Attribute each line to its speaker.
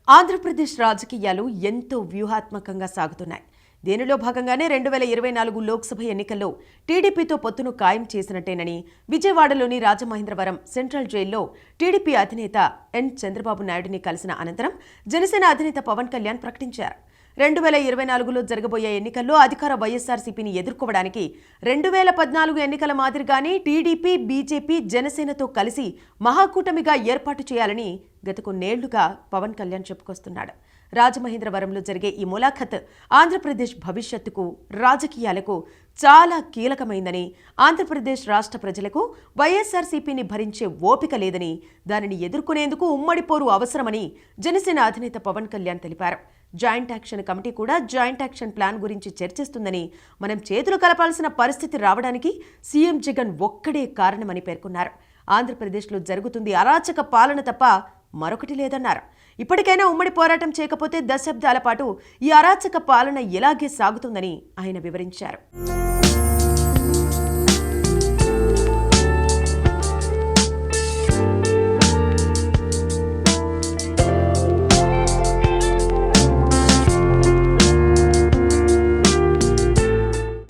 Speaker 1: ఆంధ్రప్రదేశ్ రాజకీయాలు ఎంతో వ్యూహాత్మకంగా సాగుతున్నాయి. దీనిలో భాగంగానే 2024 లోక్సభ ఎన్నికల్లో టీడీపీతో పొత్తును ఖాయం చేసినట్టేనని విజయవాడలోని రాజమహేంద్రవరం సెంట్రల్ జైల్లో టీడీపీ అధినేత ఎన్ చంద్రబాబు నాయుడిని కలిసిన అనంతరం జనసేన అధినేత పవన్ కళ్యాణ్ ప్రకటించారు. 2024లో జరగబోయే ఎన్నికల్లో అధికార వైఎస్ఆర్సీపీని ఎదుర్కోవడానికి 2014 ఎన్నికల మాదిరిగానే టీడీపీ, బీజేపీ, జనసేనతో కలిసి మహాకూటమిగా ఏర్పాటు చేయాలని గత కొన్నేళ్లుగా పవన్ కళ్యాణ్ చెప్పుకొస్తున్నాడు. రాజమహేంద్రవరంలో జరిగే ఈ ములాఖత్ ఆంధ్రప్రదేశ్ భవిష్యత్తుకు, రాజకీయాలకు చాలా కీలకమైందని, ఆంధ్రప్రదేశ్ రాష్ట్ర ప్రజలకు వైఎస్ఆర్సీపీని భరించే ఓపిక లేదని, దానిని ఎదుర్కొనేందుకు ఉమ్మడి పోరు అవసరమని జనసేన అధినేత పవన్ కళ్యాణ్ తెలిపారు. జాయింట్ యాక్షన్ కమిటీ కూడా జాయింట్ యాక్షన్ ప్లాన్ గురించి చర్చిస్తుందని, మనం చేతులు కలపాల్సిన పరిస్థితి రావడానికి సీఎం జగన్ ఒక్కడే కారణమని పేర్కొన్నారు. ఆంధ్రప్రదేశ్లో జరుగుతుంది అరాచక పాలన తప్ప మరొకటి లేదన్నారు. ఇప్పటికైనా ఉమ్మడి పోరాటం చేయకపోతే దశాబ్దాల పాటు ఈ అరాచక పాలన ఇలాగే సాగుతుందని ఆయన వివరించారు.